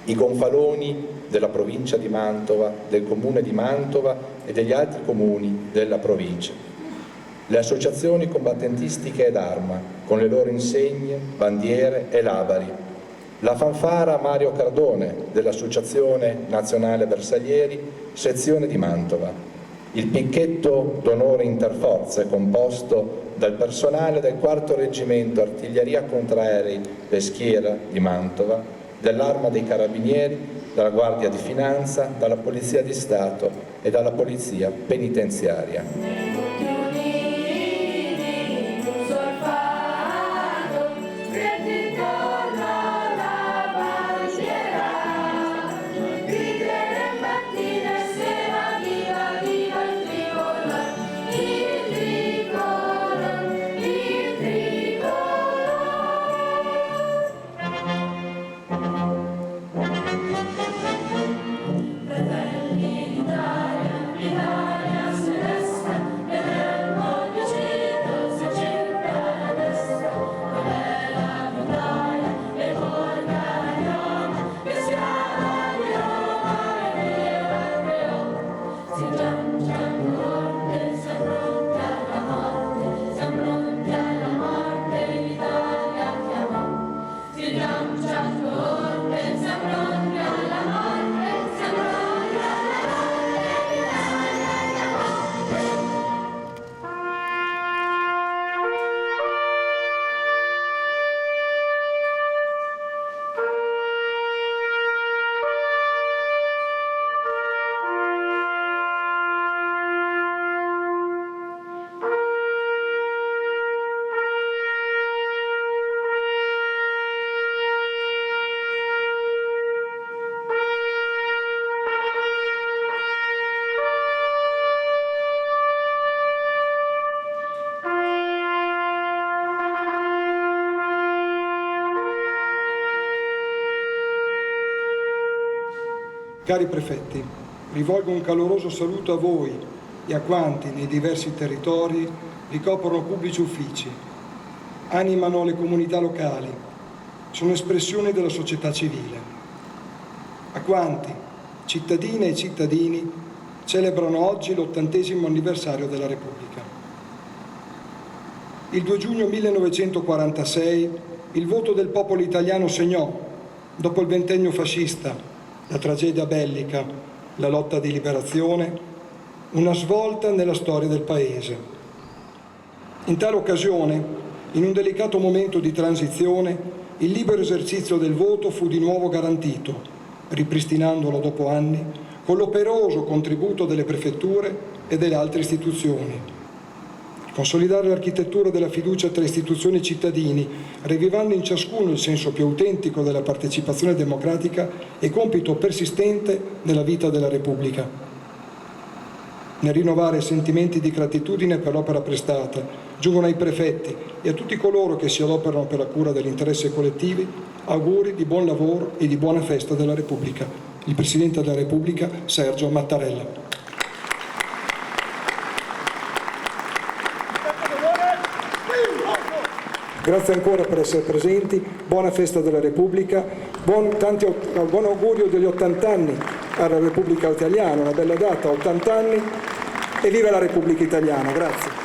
i gonfaloni della provincia di Mantova, del comune di Mantova e degli altri comuni della provincia, le associazioni combattentistiche ed arma, con le loro insegne, bandiere e labari, la fanfara Mario Cardone dell'Associazione Nazionale Bersaglieri, sezione di Mantova, il picchetto d'onore interforze composto dal personale del 4° Reggimento Artiglieria Contraerei Peschiera di Mantova, dell'Arma dei Carabinieri, dalla Guardia di Finanza, dalla Polizia di Stato e dalla Polizia Penitenziaria. Cari prefetti, rivolgo un caloroso saluto a voi e a quanti nei diversi territori ricoprono pubblici uffici, animano le comunità locali, sono espressioni della società civile. A quanti, cittadine e cittadini, celebrano oggi l'80° anniversario della Repubblica. Il 2 giugno 1946 il voto del popolo italiano segnò, dopo il ventennio fascista, la tragedia bellica, la lotta di liberazione, una svolta nella storia del Paese. In tale occasione, in un delicato momento di transizione, il libero esercizio del voto fu di nuovo garantito, ripristinandolo dopo anni, con l'operoso contributo delle prefetture e delle altre istituzioni. Consolidare l'architettura della fiducia tra istituzioni e cittadini, rivivando in ciascuno il senso più autentico della partecipazione democratica, è compito persistente nella vita della Repubblica. Nel rinnovare sentimenti di gratitudine per l'opera prestata, giungono ai prefetti e a tutti coloro che si adoperano per la cura degli interessi collettivi auguri di buon lavoro e di buona festa della Repubblica. Il Presidente della Repubblica, Sergio Mattarella. Grazie ancora per essere presenti, buona festa della Repubblica, buon augurio degli 80 anni alla Repubblica Italiana, una bella data, 80 anni, e viva la Repubblica Italiana, grazie.